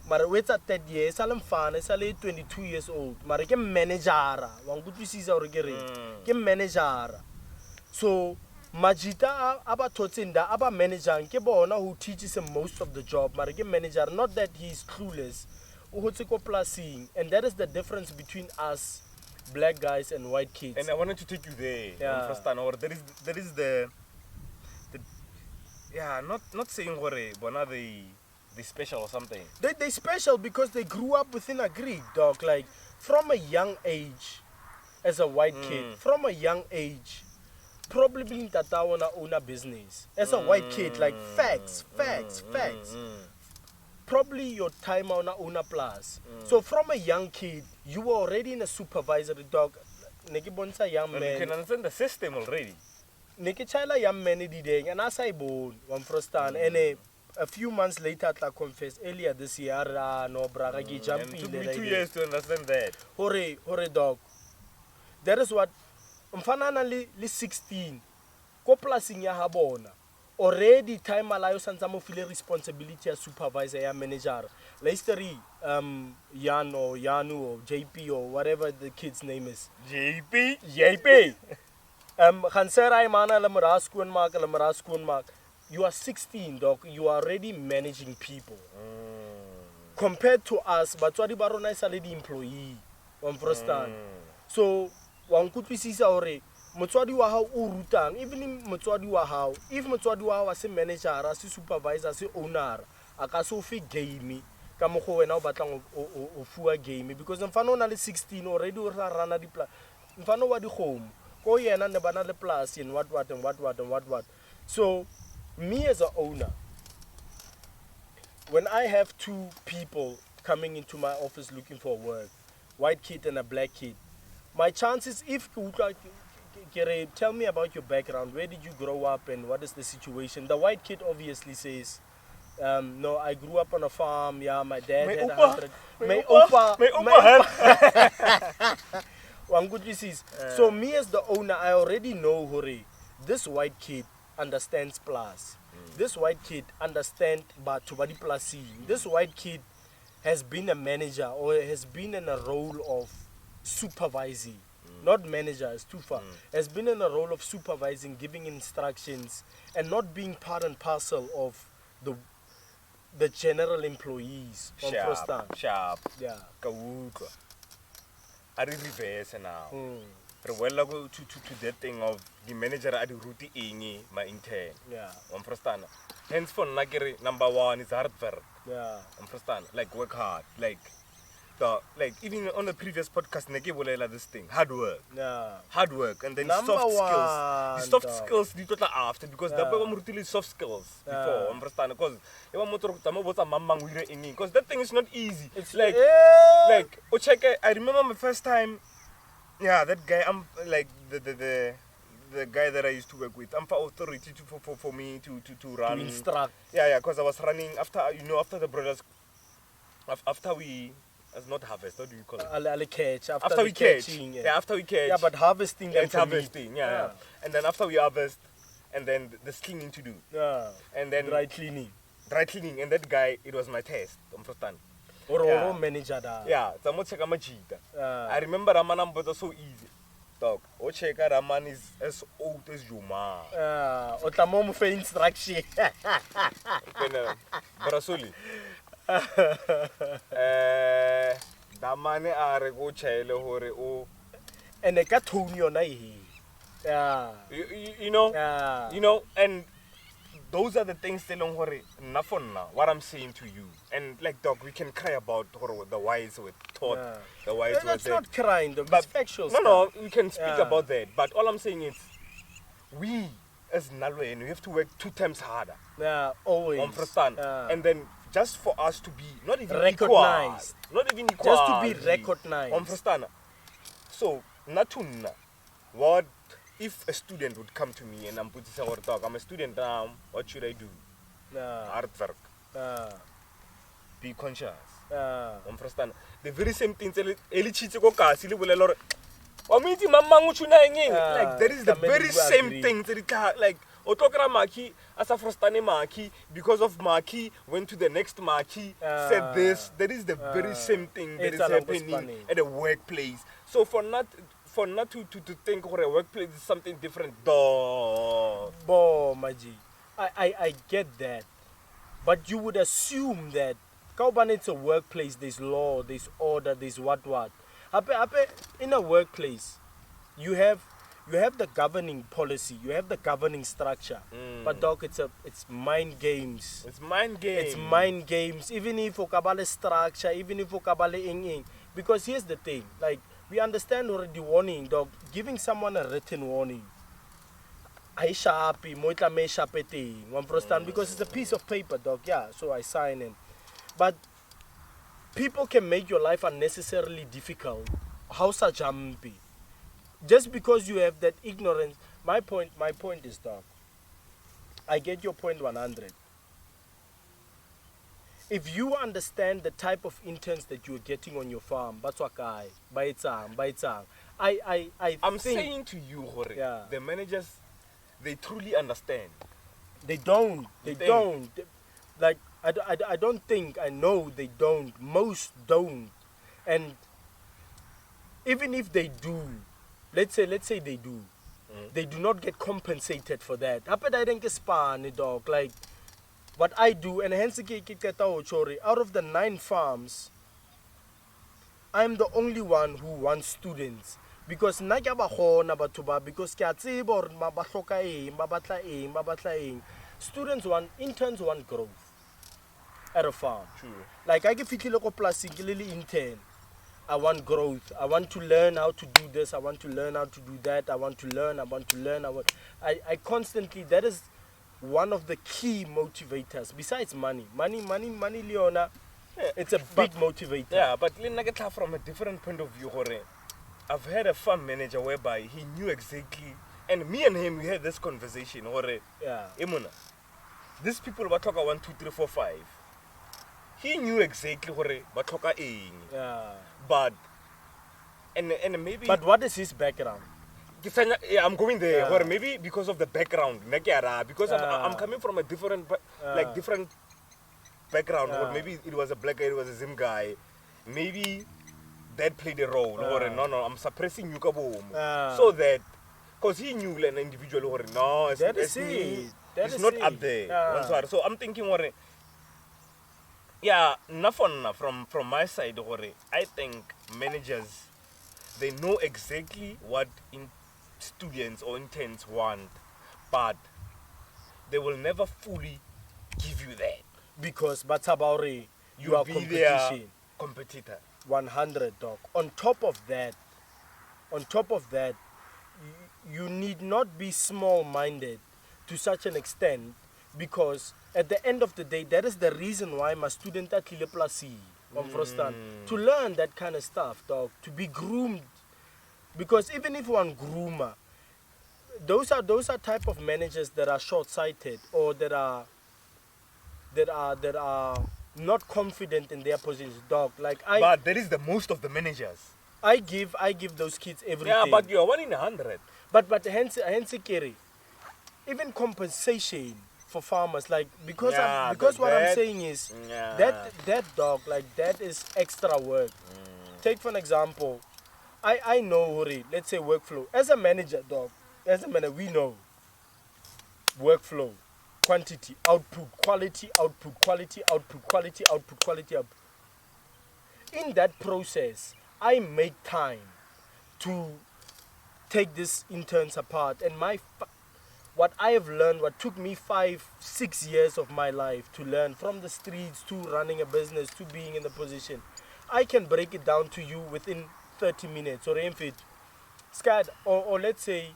Mara o etsa third year, e sale mfana, e sale 22 years old, mara ke manager. Wa nkutlwisisa hore ke reng? Ke manager. So Majita aba thotsinda aba manager ke bona who teaches him most of the job, mara ke manager, not that he's clueless. O hotse ko plasing, and that is the difference between us black guys and white kids. And I wanted to take you there. Yeah. Or there is the yeah, not saying bona they special or something. They special because they grew up within a grid, dog. Like from a young age, as a white kid, from a young age, probably in Tatawana own a business. As a white kid, like facts. Probably your time on a owner plus. So from a young kid, you were already in a supervisory, dog. Nekibonsa young man. You can understand the system already. Nekichila young man did, and as I born one first time, and a few months later, I confess earlier this year, no braga jumping. It took me 2 years to understand that. Hore dog. That is what mfanana li 16. Ko plasing ya habona. Already time alayo sansa mo feel responsibility as supervisor ya manager. Leistery Jan or Yanu or JP or whatever the kid's name is. JP. Khansera imana lamara skoon mark. You are 16, dog. You are already managing people. Compared to us, batswadi ba rona is already employee. One first time. So wa nkutwisisa hore motswadi wa hao o rutang, even motswadi wa hao, if motswadi wa hao a se manager, a se supervisor, a se owner, a ka se o fe game ka mo go wena o batlang o fuwa game, because mfana o na le 16 already o rana di plan. Mfana wa di home ko yena ne bana le plus in what. So me as an owner, when I have two people coming into my office looking for work, white kid and a black kid, my chances, if tell me about your background, where did you grow up and what is the situation? The white kid obviously says, no, I grew up on a farm, yeah, my dad had 100. So me as the owner, I already know, hore, this white kid understands plus. This white kid understands Batubadi plus. This white kid has been a manager or has been in a role of supervising. Not manager, it's too far. Has been in a role of supervising, giving instructions, and not being part and parcel of the general employees. Sharp. Yeah. Kawuka. I reverse now. Well, go to that thing of the manager at the route my intern. Yeah. Understand? Hence for number one is hard work. Yeah. Understand? Like work hard. Like even on the previous podcast, this thing, hard work. Yeah. Hard work, and then Number soft skills. The one, soft dog. skills you total after, because the people really soft skills before. Understand? Because that thing is not easy. It's like I remember my first time. Yeah, that guy. I'm like the guy that I used to work with. I'm for authority for me to run. To instruct. Yeah, because I was running after the brothers. After we. As not harvest, what do you call it? Catch. After we catch. Catching, Yeah, after we catch. Yeah, but harvesting. It's harvesting, yeah. And then after we harvest, and then the cleaning to do. Yeah. And then dry cleaning. And that guy, it was my test. Understand? Or manager da. Yeah, I remember Raman was so easy. Dog, Ocheka Raman is as old as you ma. Otamom for instruction. Brasuli. Damane are go chele hore o. And a cartoon on yeah. You know? Yeah. You know, and those are the things what I'm saying to you. And like, dog, we can cry about the wise were taught. Yeah. The wise were That's not crying, though. It's factual No, stuff. we can speak about that. But all I'm saying is, we as Nalwe, we have to work 2 times harder. Yeah, always. And then just for us to be not even Recognized. equal, not even equal, Just to be recognized. Understand? So, natuna, what if a student would come to me and I'm putting say, "Dog, I'm a student now. What should I do?" Artwork. Be conscious. Understand? The very same things. Like that is the very same thing. Like Otokra Maki, Asafrostani Maki, because of Maki, went to the next Maki, said this. That is the very same thing that is happening at the workplace. So for not to think or a workplace is something different. Bo Maji. I get that. But you would assume that Kauban, it's a workplace, there's law, there's order, there's what. In a workplace, you have the governing policy, you have the governing structure. But dog, it's mind games. It's mind games. It's mind games. Even if okabale structure, even if okabale ing. Because here's the thing, like we understand already warning, dog, giving someone a written warning. I sharpie, moitla me sharpete, because it's a piece of paper, dog. Yeah, so I sign in. But people can make your life unnecessarily difficult. How's a jumpy? Just because you have that ignorance. My point is, dog. I get your point 100. If you understand the type of interns that you're getting on your farm, I'm saying to you, Hore, yeah. The managers, they truly understand. They don't. Like, I don't think, I know they don't. Most don't. And even if they do, let's say they do, they do not get compensated for that. Dog. Like, what I do, and hence out of the 9 farms, I'm the only one who wants students. Because because interns want growth at a farm. True. Like I give intern. I want growth. I want to learn how to do this. I want to learn how to do that. I want to learn. I constantly, that is one of the key motivators. Besides money, Leona, it's a big motivator. Yeah, but from a different point of view, I've had a farm manager whereby he knew exactly, and me and him, we had this conversation. Yeah. These people were talking 1, 2, 3, 4, 5. He knew exactly what talking. Yeah. But and maybe. But what is his background? Yeah, I'm going there. Yeah. Or maybe because of the background, because I'm coming from a different different background. Or maybe it was a black guy, it was a Zim guy. Maybe that played a role. Or no, I'm suppressing you so that because he knew an individual. Or no, it's not up there. Yeah. So I'm thinking, yeah, from my side, I think managers, they know exactly what students or interns want, but they will never fully give you that. Because Batabari, you are competition. Competitor. 100, dog. On top of that, you need not be small-minded to such an extent, because at the end of the day, that is the reason why my student at Lileplasi, to learn that kind of stuff, dog, to be groomed. Because even if one groomer, those are type of managers that are short-sighted or that are not confident in their positions, dog. But that is the most of the managers. I give those kids everything. Yeah, but you're 1 in 100. But hence Keri, even compensation for farmers, like because what I'm saying is that dog, like, that is extra work. Take for an example, I know, Hori, let's say workflow. As a manager, dog, we know workflow, quantity, output, quality, output, quality, output, quality, output, quality, output. In that process, I make time to take these interns apart, and what I have learned, what took me 5-6 years of my life to learn, from the streets to running a business to being in the position, I can break it down to you within 30 minutes or anything. Scared, or let's say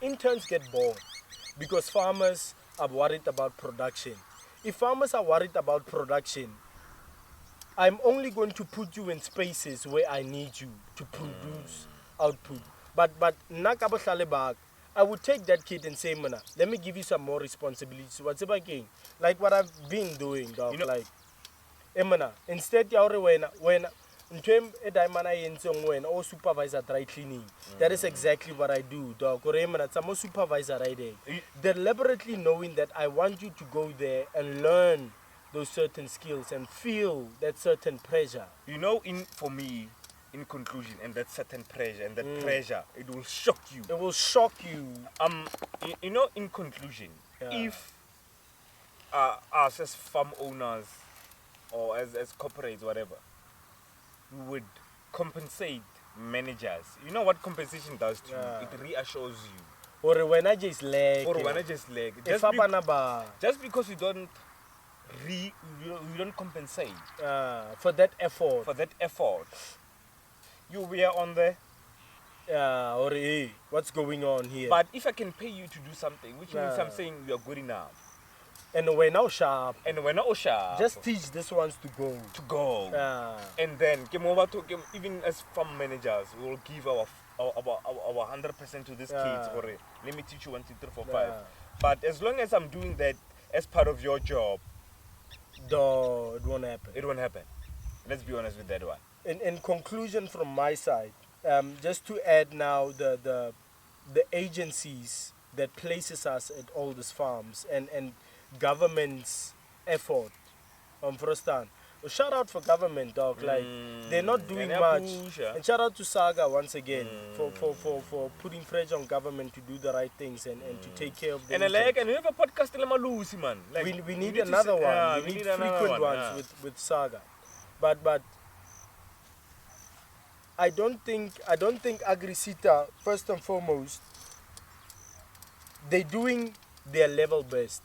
interns get bored because farmers are worried about production. if farmers are worried about production, I'm only going to put you in spaces where I need you to produce output. But nna ka bohlale ba ka, I would take that kid and say, "Mana, let me give you some more responsibilities." What's about again? Like what I've been doing, dog. You know- Like, mana, instead ya hore wena ntho e diamond e entseng wena o supervisor dry cleaning. That is exactly what I do, dog. Gore mana tsa mo supervisor right there. Deliberately knowing that I want you to go there and learn those certain skills and feel that certain pressure. You know, for me, in conclusion, and that certain pressure and that pressure, it will shock you. It will shock you. You know, in conclusion, if us as farm owners or as corporates, whatever, we would compensate managers. You know what compensation does to you? It reassures you. Or when I just leg. Or when I just leg. Just because you don't compensate for that effort. For that effort. You were on the or hey, what's going on here? But if I can pay you to do something, which means I'm saying you're good enough. And we're now sharp. Just teach these ones to go. And then even as farm managers, we will give our 100% to these kids. Or let me teach you 1, 2, 3, 4, 5. But as long as I'm doing that as part of your job, it won't happen. It won't happen. Let's be honest with that one. In conclusion from my side, just to add now the agencies that places us at all these farms and government's effort first time. Shout out for government, dog. Like they're not doing much. And shout out to SAAGA once again for putting pressure on government to do the right things and to take care of the and we have a podcast man. Like, we need another one. We need frequent ones with SAAGA. But I don't think AGRISETA, first and foremost, they're doing their level best.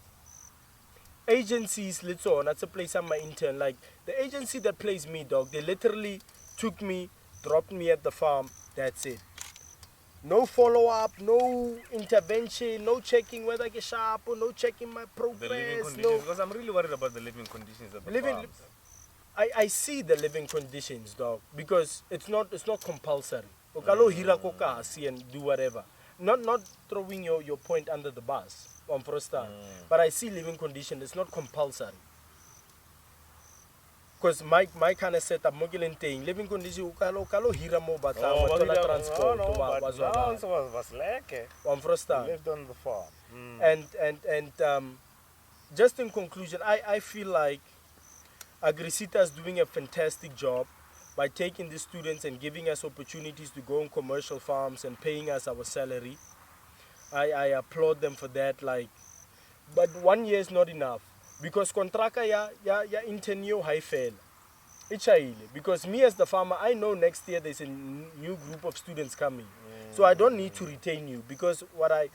Agencies, let's on, that's a place I'm my intern. Like the agency that plays me, dog, they literally took me, dropped me at the farm, that's it. No follow-up, no intervention, no checking whether I get sharp or no checking my progress. The living conditions, because I'm really worried about the living conditions at the farms. I see the living conditions, dog, because it's not compulsory. Okalo hira ko kasi and do whatever. Not throwing your point under the bus on first time. But I see living condition, it's not compulsory. Because my kind of setup, living condition, okalo hira mo bata, transport. Was like on first time. Lived on the farm. And just in conclusion, I feel like AGRISETA is doing a fantastic job by taking these students and giving us opportunities to go on commercial farms and paying us our salary. I applaud them for that. Like, but 1 year is not enough because contractor ya intern yo high fail. Because me as the farmer, I know next year there's a new group of students coming, so I don't need to retain you because what I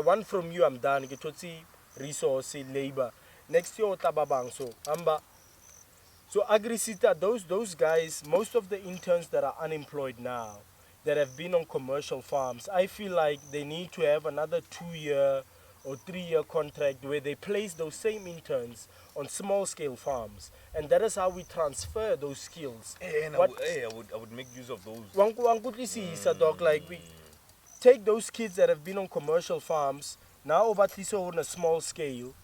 want from you, I'm done. Get to see resource, labor. Next year tababang so amba. So AGRISETA, those guys, most of the interns that are unemployed now, that have been on commercial farms, I feel like they need to have another 2-year or 3-year contract where they place those same interns on small-scale farms, and that is how we transfer those skills. And I would make use of those. Dog, like we take those kids that have been on commercial farms now over on a small scale.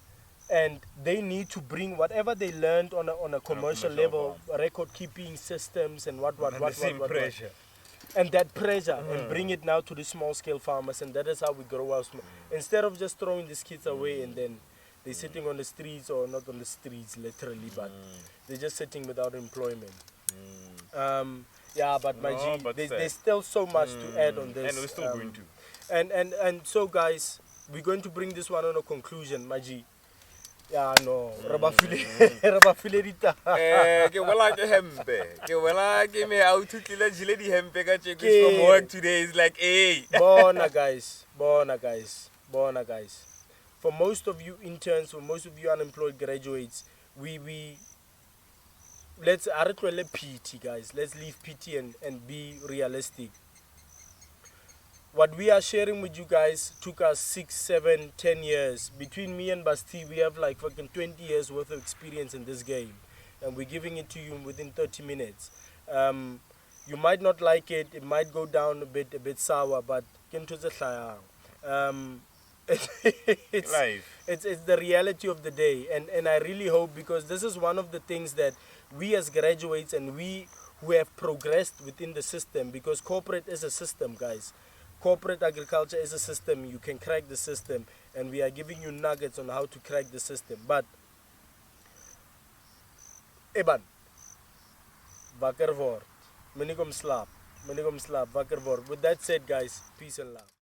And they need to bring whatever they learned on a commercial level, record keeping systems and what. Pressure. And that pressure and bring it now to the small scale farmers, and that is how we grow our instead of just throwing these kids away and then they're sitting on the streets, or not on the streets literally, but they're just sitting without employment. But my G, there's still so much to add on this. And we're still going to. And so guys, we're going to bring this one on a conclusion, my G. Yeah, no. Rabafilita. Ke wala ke hempe. Ke wala ke me out to kila jile di hempe ka check from work today is like, hey. Bona guys. For most of you interns, for most of you unemployed graduates, let's PT guys. Let's leave PT and be realistic. what we are sharing with you guys took us 6, 7, 10 years. Between me and Basti, we have like fucking 20 years worth of experience in this game, and we're giving it to you within 30 minutes. You might not like it. It might go down a bit sour, but um, it's, Life. it's the reality of the day, and I really hope, because this is one of the things that we as graduates and we who have progressed within the system, because corporate is a system, guys. Corporate agriculture is a system. You can crack the system, and we are giving you nuggets on how to crack the system. But Eban, wakker word. Moenie kom slaap. Wakker word. With that said, guys, peace and love.